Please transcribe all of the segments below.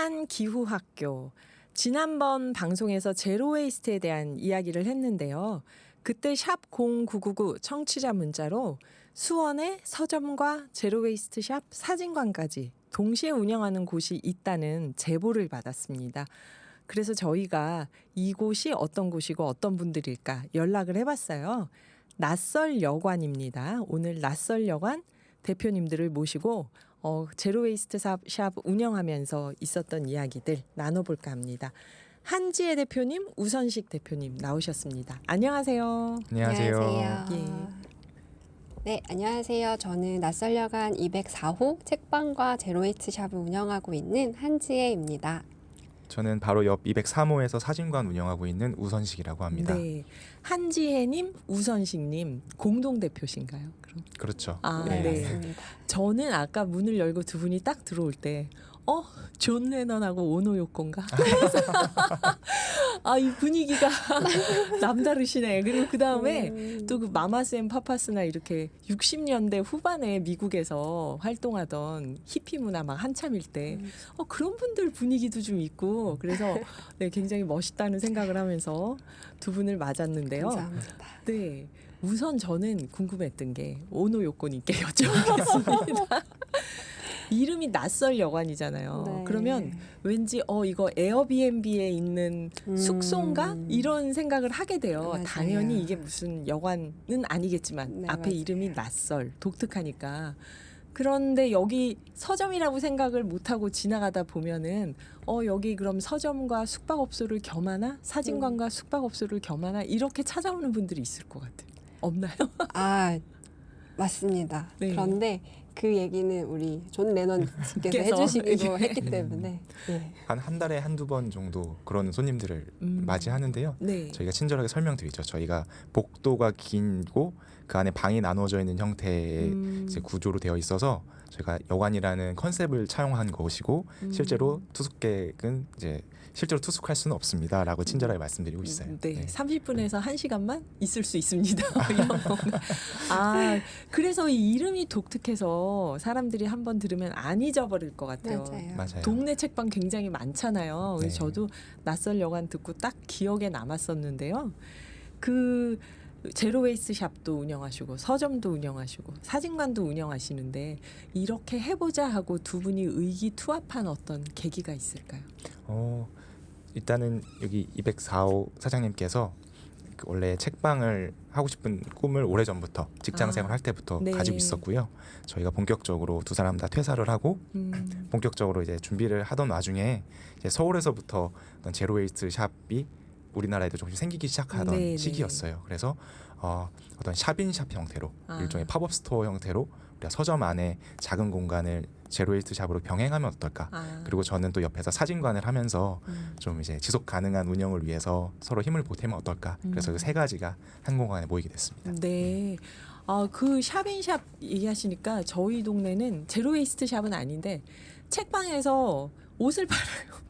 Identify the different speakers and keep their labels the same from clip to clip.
Speaker 1: 한 기후학교. 지난번 방송에서 제로웨이스트에 대한 이야기를 했는데요. 그때 샵 0999 청취자 문자로 수원에 서점과 제로웨이스트 샵 사진관까지 동시에 운영하는 곳이 있다는 제보를 받았습니다. 그래서 저희가 이곳이 어떤 곳이고 어떤 분들일까 연락을 해봤어요. 낯설여관입니다. 오늘 낯설여관 대표님들을 모시고 제로웨이스트 샵 운영하면서 있었던 이야기들 나눠볼까 합니다. 한지혜 대표님, 우선식 대표님 나오셨습니다. 안녕하세요.
Speaker 2: 안녕하세요.
Speaker 1: 예.
Speaker 2: 네, 안녕하세요. 저는 낯설여관 204호 책방과 제로웨이스트 샵을 운영하고 있는 한지혜입니다.
Speaker 3: 저는 바로 옆 203호에서 사진관 운영하고 있는 우선식이라고 합니다.
Speaker 1: 네, 한지혜님, 우선식님 공동 대표신가요? 그럼?
Speaker 3: 그렇죠.
Speaker 2: 네,
Speaker 1: 네.
Speaker 2: 맞습니다.
Speaker 1: 저는 아까 문을 열고 두 분이 딱 들어올 때, 존 레넌하고 오노 요코인가? 그래서 이 분위기가 남다르시네. 그리고 그 다음에 또 그 마마쌤 파파스나 이렇게 60년대 후반에 미국에서 활동하던 히피 문화 막 한참일 때, 그런 분들 분위기도 좀 있고, 그래서 네, 굉장히 멋있다는 생각을 하면서 두 분을 맞았는데요.
Speaker 2: 감사합니다.
Speaker 1: 네. 우선 저는 궁금했던 게 오노 요코님께 여쭤보겠습니다. 이름이 낯설 여관이잖아요.
Speaker 2: 네.
Speaker 1: 그러면 왠지 이거 에어비앤비에 있는 숙소인가? 이런 생각을 하게 돼요.
Speaker 2: 맞아요.
Speaker 1: 당연히 이게 무슨 여관은 아니겠지만
Speaker 2: 네,
Speaker 1: 앞에
Speaker 2: 맞아요.
Speaker 1: 이름이 낯설, 독특하니까. 그런데 여기 서점이라고 생각을 못하고 지나가다 보면은 여기 그럼 서점과 숙박업소를 겸하나? 사진관과 숙박업소를 겸하나? 이렇게 찾아오는 분들이 있을 것 같아요. 없나요?
Speaker 2: 아, 맞습니다.
Speaker 1: 네.
Speaker 2: 그런데 그 얘기는 우리 존 레넌께서
Speaker 1: 께서.
Speaker 2: 해주시기로 했기 때문에 네.
Speaker 3: 한 달에 한두 번 정도 그런 손님들을 맞이하는데요.
Speaker 1: 네.
Speaker 3: 저희가 친절하게 설명드리죠. 저희가 복도가 길고 그 안에 방이 나누어져 있는 형태의 이제 구조로 되어 있어서 저희가 여관이라는 컨셉을 차용한 것이고 실제로 투숙객은 이제 실제로 투숙할 수는 없습니다라고 친절하게 말씀드리고 있어요.
Speaker 1: 네, 30분에서 1시간만 있을 수 있습니다. 이런 건가? 그래서 이 이름이 독특해서 사람들이 한번 들으면 안 잊어버릴 것 같아요.
Speaker 3: 맞아요.
Speaker 1: 동네 책방 굉장히 많잖아요. 그래서
Speaker 3: 네.
Speaker 1: 저도 낯설 여관 듣고 딱 기억에 남았었는데요. 그 제로웨이스 샵도 운영하시고 서점도 운영하시고 사진관도 운영하시는데 이렇게 해보자 하고 두 분이 의기투합한 어떤 계기가 있을까요?
Speaker 3: 일단은 여기 204호 사장님께서 원래 책방을 하고 싶은 꿈을 오래전부터 직장생활 할 때부터
Speaker 1: 네.
Speaker 3: 가지고 있었고요. 저희가 본격적으로 두 사람 다 퇴사를 하고 본격적으로 이제 준비를 하던 와중에 이제 서울에서부터 어떤 제로웨이스트 샵이 우리나라에도 조금씩 생기기 시작하던
Speaker 1: 네,
Speaker 3: 시기였어요. 그래서 어떤 샵인샵 형태로 일종의 팝업 스토어 형태로 우리가 서점 안에 작은 공간을 제로웨이스트 샵으로 병행하면 어떨까? 그리고 저는 또 옆에서 사진관을 하면서 좀 이제 지속 가능한 운영을 위해서 서로 힘을 보태면 어떨까? 그래서 그 세 가지가 한 공간에 모이게 됐습니다.
Speaker 1: 네. 그 샵인샵 얘기하시니까 저희 동네는 제로웨이스트 샵은 아닌데 책방에서 옷을 팔아요.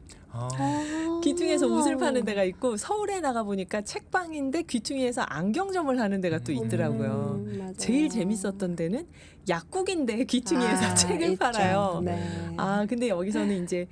Speaker 1: 귀퉁이에서 옷을 파는 데가 있고 서울에 나가 보니까 책방인데 귀퉁이에서 안경점을 하는 데가 또 있더라고요.
Speaker 2: 맞아요.
Speaker 1: 제일 재밌었던 데는 약국인데 귀퉁이에서 책을
Speaker 2: 있죠.
Speaker 1: 팔아요.
Speaker 2: 네.
Speaker 1: 근데 여기서는 이제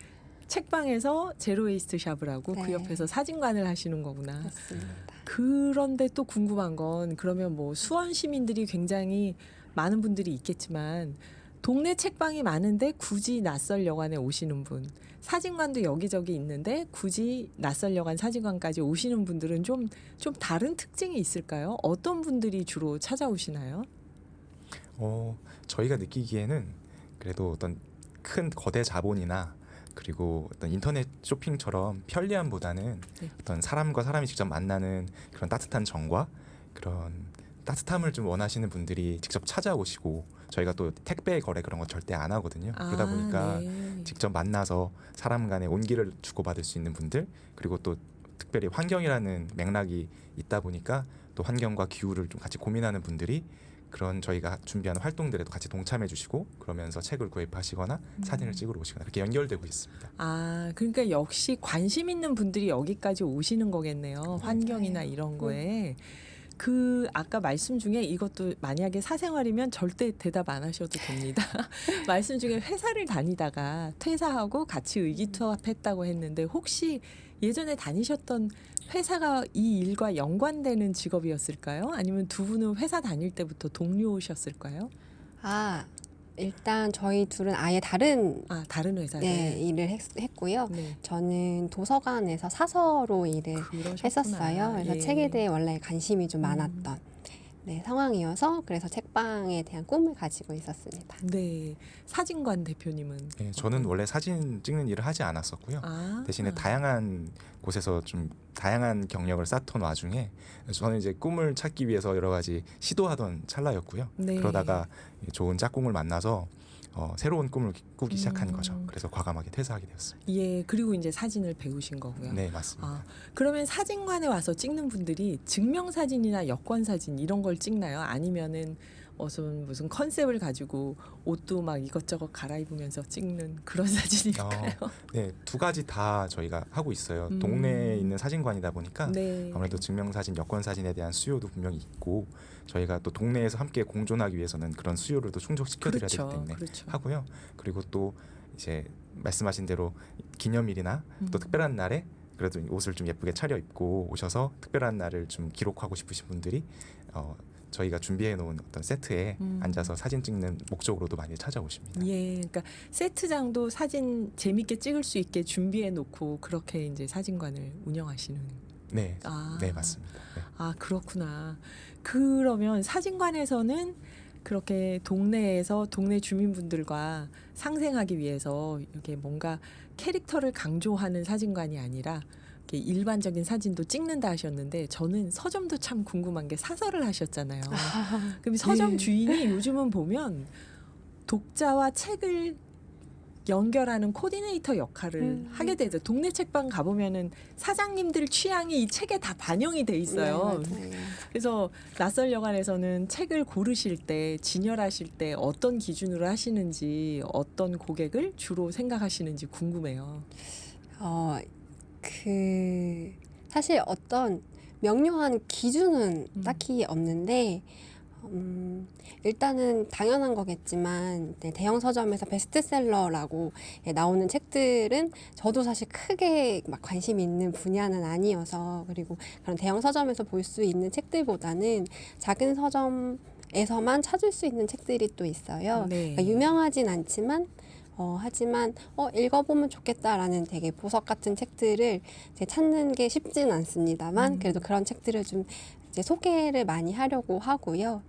Speaker 1: 책방에서 제로웨이스트 샵을 하고 그
Speaker 2: 네.
Speaker 1: 옆에서 사진관을 하시는 거구나.
Speaker 2: 맞습니다.
Speaker 1: 그런데 또 궁금한 건 그러면 뭐 수원 시민들이 굉장히 많은 분들이 있겠지만 동네 책방이 많은데 굳이 낯설 여관에 오시는 분, 사진관도 여기저기 있는데 굳이 낯설 여관 사진관까지 오시는 분들은 좀 다른 특징이 있을까요? 어떤 분들이 주로 찾아오시나요?
Speaker 3: 저희가 느끼기에는 그래도 어떤 큰 거대 자본이나 그리고 어떤 인터넷 쇼핑처럼 편리함보다는
Speaker 1: 네.
Speaker 3: 어떤 사람과 사람이 직접 만나는 그런 따뜻한 정과 그런 따뜻함을 좀 원하시는 분들이 직접 찾아오시고 저희가 또 택배 거래 그런 거 절대 안 하거든요. 그러다 보니까
Speaker 1: 네.
Speaker 3: 직접 만나서 사람 간의 온기를 주고받을 수 있는 분들 그리고 또 특별히 환경이라는 맥락이 있다 보니까 또 환경과 기후를 좀 같이 고민하는 분들이 그런 저희가 준비하는 활동들에도 같이 동참해 주시고 그러면서 책을 구입하시거나 사진을 찍으러 오시거나 그렇게 연결되고 있습니다.
Speaker 1: 그러니까 역시 관심 있는 분들이 여기까지 오시는 거겠네요. 환경이나 이런 거에. 그 아까 말씀 중에 이것도 만약에 사생활이면 절대 대답 안 하셔도 됩니다. 말씀 중에 회사를 다니다가 퇴사하고 같이 의기투합했다고 했는데 혹시 예전에 다니셨던 회사가 이 일과 연관되는 직업이었을까요? 아니면 두 분은 회사 다닐 때부터 동료셨을까요?
Speaker 2: 아, 일단 저희 둘은 아예 다른
Speaker 1: 다른 회사를.
Speaker 2: 네, 일을 했고요.
Speaker 1: 네.
Speaker 2: 저는 도서관에서 사서로 일을
Speaker 1: 그러셨구나.
Speaker 2: 했었어요. 그래서
Speaker 1: 예.
Speaker 2: 책에 대해 원래 관심이 좀 많았던 네, 상황이어서 그래서 책방에 대한 꿈을 가지고 있었습니다.
Speaker 1: 네. 사진관 대표님은
Speaker 3: 예, 저는 원래 사진 찍는 일을 하지 않았었고요. 대신에 다양한 곳에서 좀 다양한 경력을 쌓던 와중에 저는 이제 꿈을 찾기 위해서 여러 가지 시도하던 찰나였고요.
Speaker 1: 네.
Speaker 3: 그러다가 좋은 짝꿍을 만나서 새로운 꿈을 꾸기 시작한 거죠. 그래서 과감하게 퇴사하게 되었습니다.
Speaker 1: 예, 그리고 이제 사진을 배우신 거고요.
Speaker 3: 네, 맞습니다.
Speaker 1: 그러면 사진관에 와서 찍는 분들이 증명사진이나 여권사진 이런 걸 찍나요? 아니면은 무슨 컨셉을 가지고 옷도 막 이것저것 갈아입으면서 찍는 그런 사진일까요?
Speaker 3: 네, 두 가지 다 저희가 하고 있어요. 동네에 있는 사진관이다 보니까
Speaker 1: 네.
Speaker 3: 아무래도 증명사진, 여권사진에 대한 수요도 분명히 있고 저희가 또 동네에서 함께 공존하기 위해서는 그런 수요를 또 충족시켜드려야 되기 때문에
Speaker 1: 그렇죠.
Speaker 3: 하고요. 그리고 또 이제 말씀하신 대로 기념일이나 또 특별한 날에 그래도 옷을 좀 예쁘게 차려입고 오셔서 특별한 날을 좀 기록하고 싶으신 분들이 저희가 준비해 놓은 어떤 세트에 앉아서 사진 찍는 목적으로도 많이 찾아오십니다.
Speaker 1: 예, 그러니까 세트장도 사진 재밌게 찍을 수 있게 준비해 놓고 그렇게 이제 사진관을 운영하시는.
Speaker 3: 네, 네 맞습니다. 네.
Speaker 1: 그렇구나. 그러면 사진관에서는 그렇게 동네에서 동네 주민분들과 상생하기 위해서 이렇게 뭔가 캐릭터를 강조하는 사진관이 아니라 이렇게 일반적인 사진도 찍는다 하셨는데 저는 서점도 참 궁금한 게 사설을 하셨잖아요. 그럼 서점 주인이 요즘은 보면 독자와 책을 연결하는 코디네이터 역할을 하게 되죠. 동네 책방 가보면은 사장님들 취향이 이 책에 다 반영이 돼 있어요.
Speaker 2: 네, 맞아요.
Speaker 1: 그래서 낯설여관에서는 책을 고르실 때 진열하실 때 어떤 기준으로 하시는지 어떤 고객을 주로 생각하시는지 궁금해요.
Speaker 2: 사실 어떤 명료한 기준은 딱히 없는데 일단은 당연한 거겠지만 대형 서점에서 베스트셀러라고 나오는 책들은 저도 사실 크게 막 관심이 있는 분야는 아니어서 그리고 그런 대형 서점에서 볼 수 있는 책들보다는 작은 서점에서만 찾을 수 있는 책들이 또 있어요.
Speaker 1: 네.
Speaker 2: 그러니까 유명하진 않지만 하지만 읽어보면 좋겠다라는 되게 보석 같은 책들을 이제 찾는 게 쉽진 않습니다만 그래도 그런 책들을 좀 이제 소개를 많이 하려고 하고요.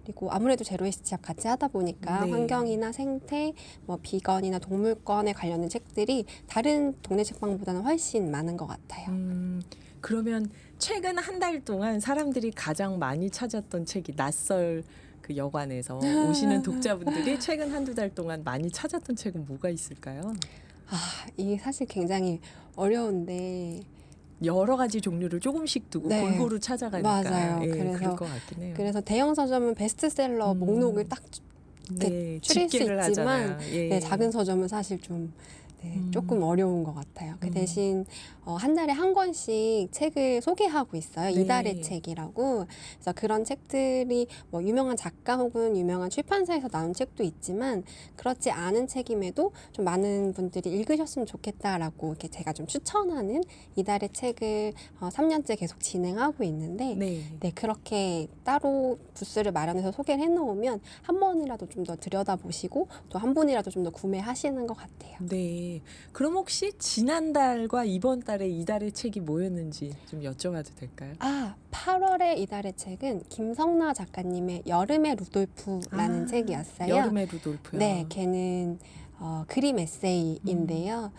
Speaker 2: 그리고 아무래도 제로웨이스트 취업 같이 하다 보니까
Speaker 1: 네.
Speaker 2: 환경이나 생태, 뭐 비건이나 동물권에 관련된 책들이 다른 동네 책방보다는 훨씬 많은 것 같아요.
Speaker 1: 그러면 최근 한 달 동안 사람들이 가장 많이 찾았던 책이 낯설 그 여관에서 오시는 독자분들이 최근 한두 달 동안 많이 찾았던 책은 뭐가 있을까요?
Speaker 2: 이게 사실 굉장히 어려운데
Speaker 1: 여러 가지 종류를 조금씩 두고
Speaker 2: 네.
Speaker 1: 골고루 찾아가니까
Speaker 2: 맞아요.
Speaker 1: 예,
Speaker 2: 그래서-
Speaker 1: 그럴 것 같긴 해요.
Speaker 2: 그래서 대형 서점은 베스트셀러 목록을 딱
Speaker 1: 네,
Speaker 2: 추릴 수
Speaker 1: 집계를
Speaker 2: 있지만
Speaker 1: 하잖아요. 예.
Speaker 2: 네, 작은 서점은 사실 좀 조금 어려운 것 같아요. 그 대신 한 달에 한 권씩 책을 소개하고 있어요.
Speaker 1: 네.
Speaker 2: 이달의 책이라고. 그래서 그런 책들이 뭐 유명한 작가 혹은 유명한 출판사에서 나온 책도 있지만 그렇지 않은 책임에도 좀 많은 분들이 읽으셨으면 좋겠다라고 이렇게 제가 좀 추천하는 이달의 책을 3년째 계속 진행하고 있는데
Speaker 1: 네.
Speaker 2: 그렇게 따로 부스를 마련해서 소개를 해놓으면 한 번이라도 좀 더 들여다보시고 또 한 분이라도 좀 더 구매하시는 것 같아요.
Speaker 1: 네. 그럼 혹시 지난달과 이번 달에 이달의 책이 뭐였는지 좀 여쭤봐도 될까요?
Speaker 2: 8월에 이달의 책은 김성나 작가님의 여름의 루돌프라는 책이었어요.
Speaker 1: 여름의 루돌프요.
Speaker 2: 네, 걔는 그림 에세이인데요.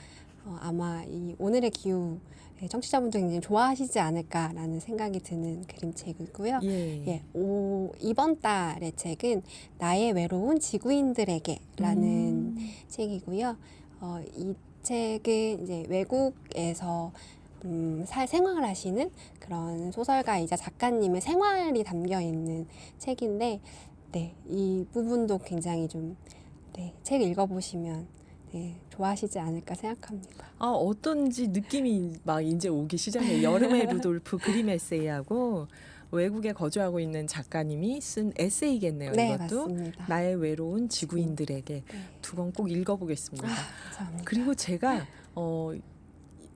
Speaker 2: 아마 이 오늘의 기후 청취자분들 굉장히 좋아하시지 않을까라는 생각이 드는 그림책이고요.
Speaker 1: 예.
Speaker 2: 이번 달의 책은 나의 외로운 지구인들에게라는 책이고요. 이 책은 이제 외국에서 생활하시는 그런 소설가이자 작가님의 생활이 담겨 있는 책인데, 이 부분도 굉장히 좀 책 읽어보시면 좋아하시지 않을까 생각합니다.
Speaker 1: 어떤지 느낌이 막 이제 오기 시작해요. 여름의 루돌프 그림 에세이하고 외국에 거주하고 있는 작가님이 쓴 에세이겠네요.
Speaker 2: 네,
Speaker 1: 이것도
Speaker 2: 맞습니다.
Speaker 1: 나의 외로운 지구인들에게
Speaker 2: 네.
Speaker 1: 두 권 꼭 읽어보겠습니다.
Speaker 2: 감사합니다.
Speaker 1: 그리고 제가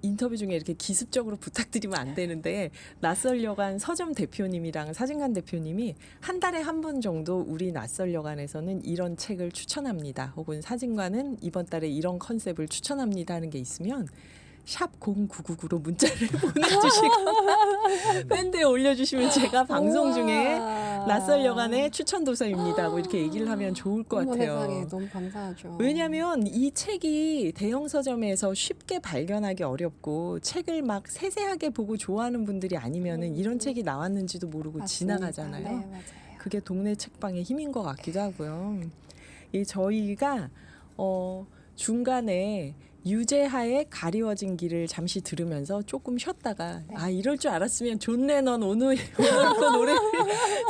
Speaker 1: 인터뷰 중에 이렇게 기습적으로 부탁드리면 안 되는데 낯설여관 서점 대표님이랑 사진관 대표님이 한 달에 한 번 정도 우리 낯설여관에서는 이런 책을 추천합니다. 혹은 사진관은 이번 달에 이런 컨셉을 추천합니다 하는 게 있으면 샵 0999로 문자를 보내주시고 밴드에 올려주시면 제가 방송 중에 낯설여관의 추천 도서입니다. 뭐 이렇게 얘기를 하면 좋을 것
Speaker 2: 어머,
Speaker 1: 같아요.
Speaker 2: 세상에, 너무 감사하죠.
Speaker 1: 왜냐하면 이 책이 대형 서점에서 쉽게 발견하기 어렵고 책을 막 세세하게 보고 좋아하는 분들이 아니면은 이런 책이 나왔는지도 모르고
Speaker 2: 맞습니다.
Speaker 1: 지나가잖아요.
Speaker 2: 네, 맞아요.
Speaker 1: 그게 동네 책방의 힘인 것 같기도 하고요. 이 저희가 중간에 유재하의 가리워진 길을 잠시 들으면서 조금 쉬었다가 아 이럴 줄 알았으면 존 레넌 오늘 그 노래를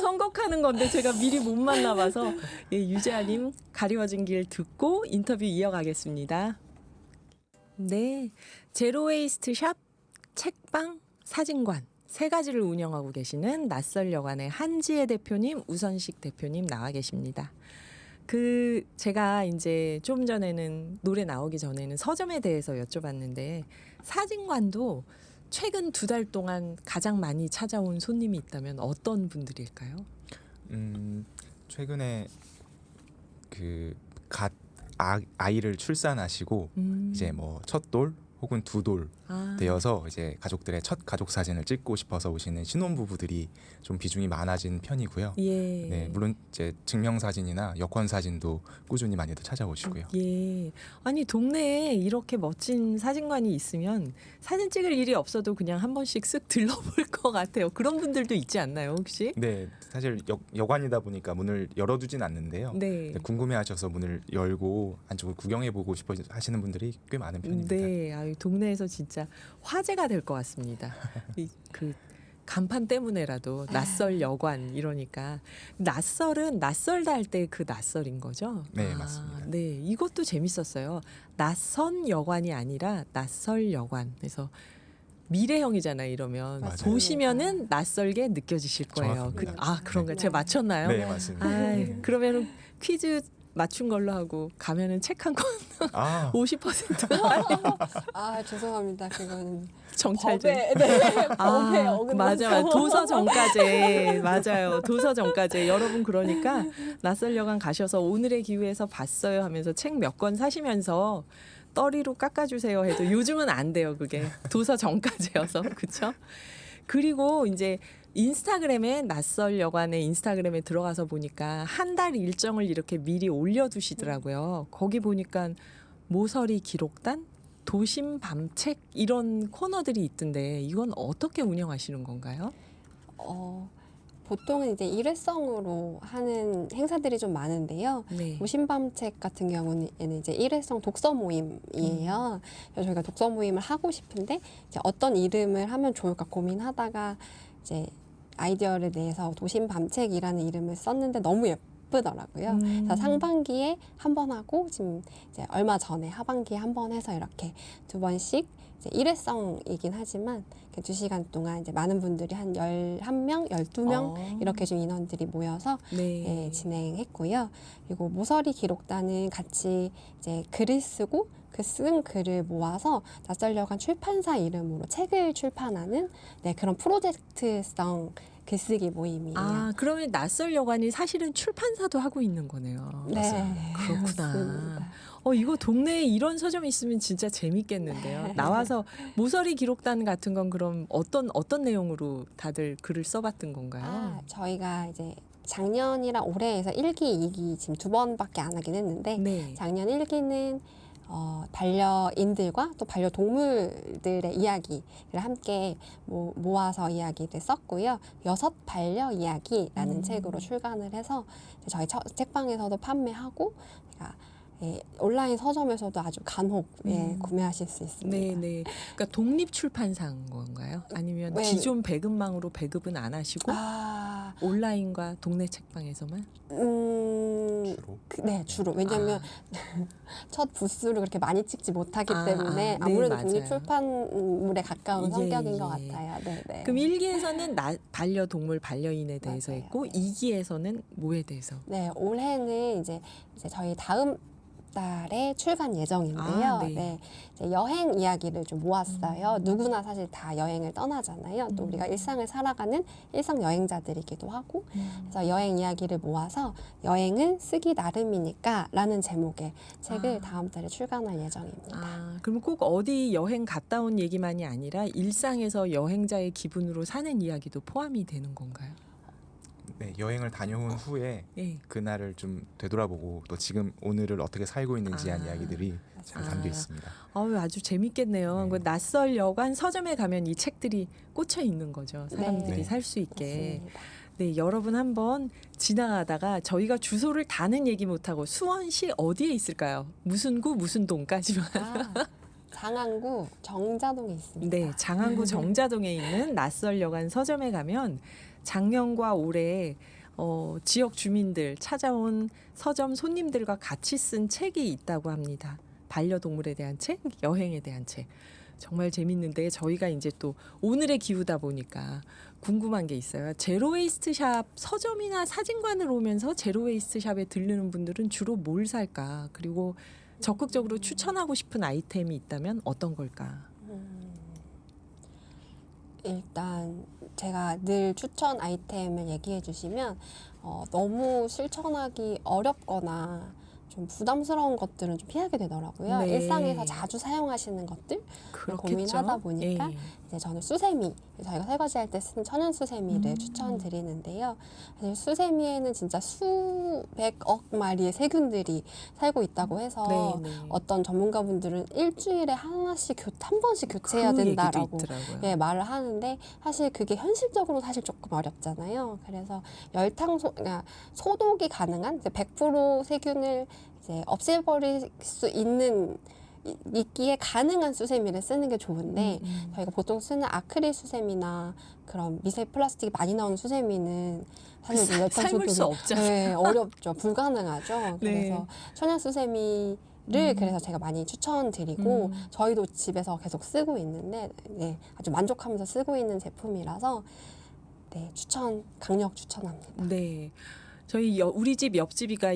Speaker 1: 선곡하는 건데 제가 미리 못 만나봐서 유재하님 가리워진 길 듣고 인터뷰 이어가겠습니다. 네, 제로웨이스트 샵, 책방, 사진관 세 가지를 운영하고 계시는 낯설여관의 한지혜 대표님, 우선식 대표님 나와 계십니다. 제가 이제 좀 전에는 노래 나오기 전에는 서점에 대해서 여쭤봤는데 사진관도 최근 2달 동안 가장 많이 찾아온 손님이 있다면 어떤 분들일까요?
Speaker 3: 최근에 아이를 출산하시고 이제 뭐 첫돌 혹은 두돌 되어서 이제 가족들의 첫 가족 사진을 찍고 싶어서 오시는 신혼부부들이 좀 비중이 많아진 편이고요.
Speaker 1: 예.
Speaker 3: 네, 물론 이제 증명 사진이나 여권 사진도 꾸준히 많이들 찾아오시고요.
Speaker 1: 예. 아니 동네에 이렇게 멋진 사진관이 있으면 사진 찍을 일이 없어도 그냥 한 번씩 쓱 들러볼 것 같아요. 그런 분들도 있지 않나요, 혹시?
Speaker 3: 네, 사실 여관이다 보니까 문을 열어두진 않는데요.
Speaker 1: 네.
Speaker 3: 궁금해하셔서 문을 열고 안쪽을 구경해보고 싶어 하시는 분들이 꽤 많은 편입니다.
Speaker 1: 네, 아유, 동네에서 진짜 화제가 될 것 같습니다. 그 간판 때문에라도 낯설 여관 이러니까 낯설은 낯설다 할 때 그 낯설인 거죠?
Speaker 3: 네, 맞습니다.
Speaker 1: 네, 이것도 재밌었어요. 낯선 여관이 아니라 낯설 여관. 그래서 미래형이잖아요. 이러면
Speaker 3: 맞아요.
Speaker 1: 보시면은 낯설게 느껴지실 거예요.
Speaker 3: 정확합니다.
Speaker 1: 그런가요?
Speaker 2: 네.
Speaker 1: 제가 맞췄나요?
Speaker 3: 네, 맞습니다.
Speaker 1: 그러면은 퀴즈 맞춘 걸로 하고 가면은 책 한 권
Speaker 3: 아,
Speaker 1: 50%
Speaker 2: 죄송합니다. 그건
Speaker 1: 정찰제.
Speaker 2: 법에 어긋나서.
Speaker 1: 맞아. 도서 정가제. 맞아요. 도서 정가제. 여러분 그러니까 낯설여관 가셔서 오늘의 기후에서 봤어요 하면서 책 몇 권 사시면서 떠리로 깎아주세요 해도 요즘은 안 돼요. 그게 도서 정가제여서. 그렇죠? 그리고 이제 인스타그램에 낯설여관의 인스타그램에 들어가서 보니까 한 달 일정을 이렇게 미리 올려두시더라고요. 거기 보니까 모서리 기록단, 도심 밤책 이런 코너들이 있던데 이건 어떻게 운영하시는 건가요?
Speaker 2: 보통은 이제 일회성으로 하는 행사들이 좀 많은데요.
Speaker 1: 네.
Speaker 2: 도심밤책 같은 경우는 이제 일회성 독서 모임이에요. 그래서 저희가 독서 모임을 하고 싶은데 이제 어떤 이름을 하면 좋을까 고민하다가 이제 아이디어를 내서 도심밤책이라는 이름을 썼는데 너무 예쁘더라고요. 그래서 상반기에 한 번 하고 지금 이제 얼마 전에 하반기에 한 번 해서 이렇게 2번씩 이제 일회성이긴 하지만 2시간 동안 이제 많은 분들이 한 11명, 12명 이렇게 좀 인원들이 모여서
Speaker 1: 네.
Speaker 2: 진행했고요. 그리고 모서리 기록단은 같이 이제 글을 쓰고 그 쓴 글을 모아서 낯설여관 출판사 이름으로 책을 출판하는 그런 프로젝트성 글쓰기 모임이에요.
Speaker 1: 그러면 낯설여관이 사실은 출판사도 하고 있는 거네요.
Speaker 2: 네,
Speaker 1: 그렇구나.
Speaker 2: 맞습니다.
Speaker 1: 이거 동네에 이런 서점이 있으면 진짜 재밌겠는데요. 나와서 모서리 기록단 같은 건 그럼 어떤 내용으로 다들 글을 써봤던 건가요?
Speaker 2: 저희가 이제 작년이랑 올해에서 1기, 2기 지금 2번밖에 안 하긴 했는데
Speaker 1: 네.
Speaker 2: 작년 1기는 반려인들과 또 반려동물들의 이야기를 함께 모아서 이야기를 썼고요. 6 반려 이야기라는 책으로 출간을 해서 저희 책방에서도 판매하고 그러니까 온라인 서점에서도 아주 간혹 구매하실 수 있습니다.
Speaker 1: 네. 그러니까 독립 출판사인 건가요? 아니면
Speaker 2: 네.
Speaker 1: 기존 배급망으로 배급은 안 하시고? 온라인과 동네 책방에서만?
Speaker 3: 주로.
Speaker 2: 네, 주로. 왜냐하면 첫 부스를 그렇게 많이 찍지 못하기
Speaker 1: 아,
Speaker 2: 때문에
Speaker 1: 네,
Speaker 2: 아무래도
Speaker 1: 맞아요.
Speaker 2: 독립출판물에 가까운
Speaker 1: 예,
Speaker 2: 성격인
Speaker 1: 예.
Speaker 2: 것 같아요. 네, 네.
Speaker 1: 그럼 1기에서는 반려동물 반려인에 대해서
Speaker 2: 맞아요.
Speaker 1: 했고
Speaker 2: 네.
Speaker 1: 2기에서는 뭐에 대해서?
Speaker 2: 네, 올해는 이제 저희 다음 달에 출간 예정인데요.
Speaker 1: 아, 네.
Speaker 2: 네, 이제 여행 이야기를 좀 모았어요. 누구나 사실 다 여행을 떠나잖아요. 또 우리가 일상을 살아가는 일상 여행자들이기도 하고, 그래서 여행 이야기를 모아서 여행은 쓰기 나름이니까라는 제목의 책을 다음 달에 출간할 예정입니다.
Speaker 1: 아, 그럼 꼭 어디 여행 갔다 온 얘기만이 아니라 일상에서 여행자의 기분으로 사는 이야기도 포함이 되는 건가요?
Speaker 3: 네, 여행을 다녀온 후에
Speaker 1: 예.
Speaker 3: 그날을 좀 되돌아보고 또 지금 오늘을 어떻게 살고 있는지에 대한
Speaker 1: 아.
Speaker 3: 이야기들이 잘
Speaker 1: 아.
Speaker 3: 담겨 있습니다.
Speaker 1: 아주 재밌겠네요.
Speaker 3: 네.
Speaker 1: 그 낯설 여관 서점에 가면 이 책들이 꽂혀 있는 거죠. 사람들이
Speaker 2: 네.
Speaker 1: 살 수 있게.
Speaker 2: 맞습니다.
Speaker 1: 네, 여러분 한번 지나가다가 저희가 주소를 다는 얘기 못하고 수원시 어디에 있을까요? 무슨 구 무슨 동까지만.
Speaker 2: 장안구 정자동에 있습니다.
Speaker 1: 네, 장안구 정자동에 있는 낯설 여관 서점에 가면 작년과 올해 지역 주민들 찾아온 서점 손님들과 같이 쓴 책이 있다고 합니다. 반려동물에 대한 책, 여행에 대한 책. 정말 재밌는데 저희가 이제 또 오늘의 기후다 보니까 궁금한 게 있어요. 제로웨이스트 샵 서점이나 사진관을 오면서 제로웨이스트 샵에 들르는 분들은 주로 뭘 살까? 그리고 적극적으로 추천하고 싶은 아이템이 있다면 어떤 걸까?
Speaker 2: 일단 제가 늘 추천 아이템을 얘기해 주시면 너무 실천하기 어렵거나 좀 부담스러운 것들은 좀 피하게 되더라고요.
Speaker 1: 네.
Speaker 2: 일상에서 자주 사용하시는 것들
Speaker 1: 그렇겠죠.
Speaker 2: 고민하다 보니까
Speaker 1: 예.
Speaker 2: 이제 저는 수세미, 저희가 설거지 할 때 쓰는 천연 수세미를 추천드리는데요. 사실 수세미에는 진짜 수백억 마리의 세균들이 살고 있다고 해서
Speaker 1: 네, 네.
Speaker 2: 어떤 전문가분들은 일주일에 하나씩 한 번씩 교체해야
Speaker 1: 그
Speaker 2: 된다라고
Speaker 1: 얘기도 있더라고요.
Speaker 2: 예, 말을 하는데 사실 그게 현실적으로 사실 조금 어렵잖아요. 그래서 열탕소, 그러니까 소독이 가능한 100% 세균을 이제 없애버릴 수 있기에 가능한 수세미를 쓰는 게 좋은데 저희가 보통 쓰는 아크릴 수세미나 그런 미세 플라스틱이 많이 나오는 수세미는 사실 열탕
Speaker 1: 삶을 수
Speaker 2: 소독이
Speaker 1: 없잖아요.
Speaker 2: 네, 어렵죠. 불가능하죠.
Speaker 1: 네.
Speaker 2: 그래서 천연 수세미를 그래서 제가 많이 추천드리고 저희도 집에서 계속 쓰고 있는데 네, 아주 만족하면서 쓰고 있는 제품이라서 네, 강력 추천합니다.
Speaker 1: 네. 저희 우리 집 옆집이가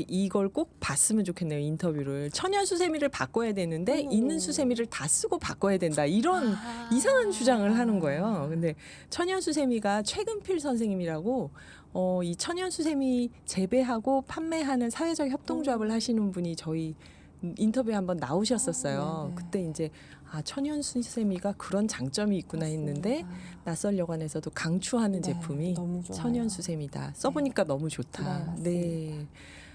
Speaker 1: 이걸 꼭 봤으면 좋겠네요. 인터뷰를. 천연 수세미를 바꿔야 되는데 있는 수세미를 다 쓰고 바꿔야 된다. 이런 이상한 주장을 하는 거예요. 근데 천연 수세미가 최근필 선생님이라고 이 천연 수세미 재배하고 판매하는 사회적 협동조합을 하시는 분이 저희 인터뷰에 한번 나오셨었어요.
Speaker 2: 네네.
Speaker 1: 그때 이제 천연 수세미가 그런 장점이 있구나 했는데 낯설 여관에서도 강추하는
Speaker 2: 네,
Speaker 1: 제품이
Speaker 2: 너무 좋아요.
Speaker 1: 천연 수세미다. 써보니까 너무 좋다.
Speaker 2: 네, 맞습니다.
Speaker 1: 네.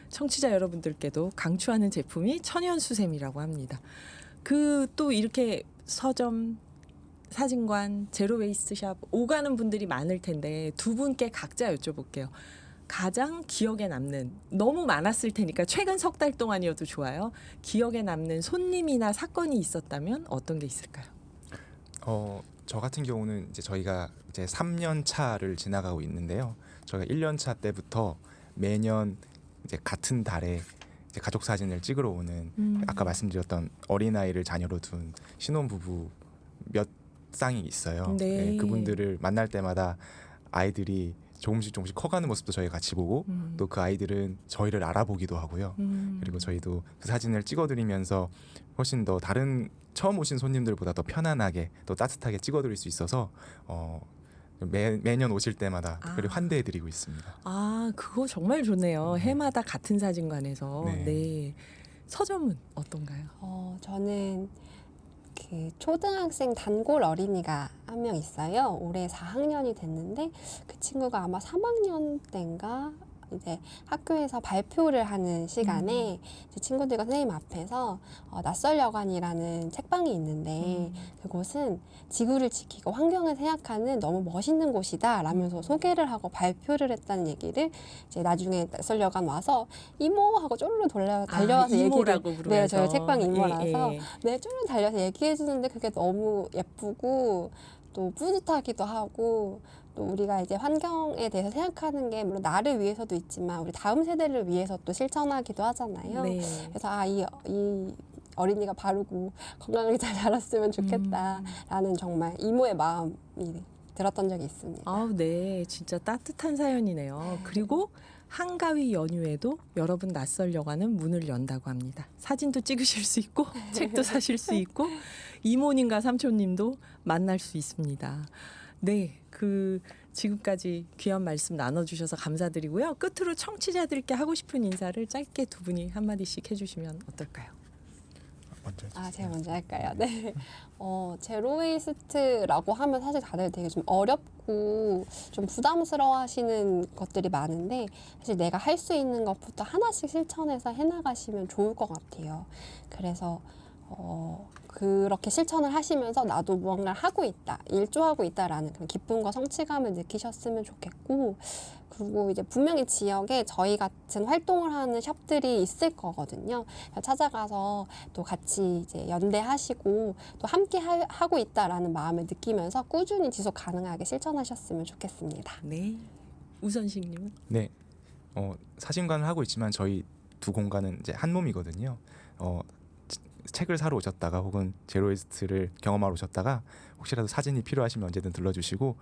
Speaker 1: 청취자 여러분들께도 강추하는 제품이 천연 수세미라고 합니다. 그 또 이렇게 서점, 사진관, 제로웨이스트샵 오가는 분들이 많을 텐데 두 분께 각자 여쭤볼게요. 가장 기억에 남는, 너무 많았을 테니까 최근 석 달 동안이어도 좋아요. 기억에 남는 손님이나 사건이 있었다면 어떤 게 있을까요?
Speaker 3: 저 같은 경우는 이제 저희가 이제 3년 차를 지나가고 있는데요. 저희가 1년 차 때부터 매년 이제 같은 달에 이제 가족 사진을 찍으러 오는 아까 말씀드렸던 어린아이를 자녀로 둔 신혼부부 몇 쌍이 있어요.
Speaker 1: 네.
Speaker 3: 네, 그분들을 만날 때마다 아이들이 조금씩 커가는 모습도 저희가 같이 보고 또 그 아이들은 저희를 알아보기도 하고요. 그리고 저희도 그 사진을 찍어드리면서 훨씬 더 다른 처음 오신 손님들보다 더 편안하게 또 따뜻하게 찍어드릴 수 있어서 매년 오실 때마다 특별히 환대해드리고 있습니다.
Speaker 1: 그거 정말 좋네요. 해마다 같은 사진관에서.
Speaker 3: 네.
Speaker 1: 네. 서점은 어떤가요?
Speaker 2: 저는 그 초등학생 단골 어린이가 한 명 있어요. 올해 4학년이 됐는데 그 친구가 아마 3학년 때인가 이제 학교에서 발표를 하는 시간에 이제 친구들과 선생님 앞에서 낯설 여관이라는 책방이 있는데 그곳은 지구를 지키고 환경을 생각하는 너무 멋있는 곳이다 라면서 소개를 하고 발표를 했다는 얘기를 이제 나중에 낯설 여관 와서 이모 하고 쪼르르 달려와서
Speaker 1: 이모라고
Speaker 2: 얘기를
Speaker 1: 부르면서.
Speaker 2: 네, 저희 책방 이모라서
Speaker 1: 예.
Speaker 2: 네, 쪼르르 달려서 얘기해 주는데 그게 너무 예쁘고 또 뿌듯하기도 하고 또 우리가 이제 환경에 대해서 생각하는 게 물론 나를 위해서도 있지만 우리 다음 세대를 위해서 또 실천하기도 하잖아요.
Speaker 1: 네.
Speaker 2: 그래서 이 어린이가 바르고 건강하게 잘 자랐으면 좋겠다라는 정말 이모의 마음이 들었던 적이 있습니다.
Speaker 1: 아우, 네. 진짜 따뜻한 사연이네요. 그리고 한가위 연휴에도 여러분 낯설려고 하는 문을 연다고 합니다. 사진도 찍으실 수 있고 책도 사실 수 있고 이모님과 삼촌님도 만날 수 있습니다. 네, 지금까지 귀한 말씀 나눠주셔서 감사드리고요. 끝으로 청취자들께 하고 싶은 인사를 짧게 두 분이 한마디씩 해주시면 어떨까요?
Speaker 3: 먼저
Speaker 2: 아,
Speaker 3: 해주세요.
Speaker 2: 제가 먼저 할까요? 네. 제로웨이스트라고 하면 사실 다들 되게 좀 어렵고 좀 부담스러워 하시는 것들이 많은데 사실 내가 할 수 있는 것부터 하나씩 실천해서 해나가시면 좋을 것 같아요. 그래서 그렇게 실천을 하시면서 나도 무언가를 하고 있다, 일조하고 있다라는 그런 기쁨과 성취감을 느끼셨으면 좋겠고, 그리고 이제 분명히 지역에 저희 같은 활동을 하는 샵들이 있을 거거든요. 찾아가서 또 같이 이제 연대하시고 또 함께 하고 있다라는 마음을 느끼면서 꾸준히 지속 가능하게 실천하셨으면 좋겠습니다.
Speaker 1: 네, 우선식님은?
Speaker 3: 네, 사진관을 하고 있지만 저희 두 공간은 이제 한 몸이거든요. 책을 사러 오셨다가 혹은 제로웨이스트를 경험하러 오셨다가 혹시라도 사진이 필요하시면 언제든 들러주시고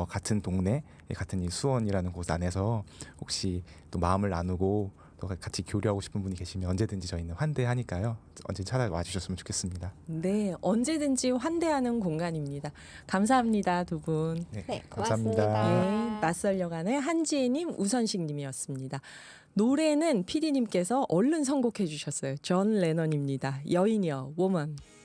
Speaker 3: 같은 동네 같은 이 수원이라는 곳 안에서 혹시 또 마음을 나누고 또 같이 교류하고 싶은 분이 계시면 언제든지 저희는 환대하니까요. 언제 찾아와 주셨으면 좋겠습니다.
Speaker 1: 네, 언제든지 환대하는 공간입니다. 감사합니다, 두 분.
Speaker 2: 네,
Speaker 3: 감사합니다.
Speaker 2: 고맙습니다.
Speaker 1: 네, 낯설려가는 한지혜님, 우선식님이었습니다. 노래는 PD님께서 얼른 선곡해 주셨어요. 존 레넌입니다. 여인이여, woman.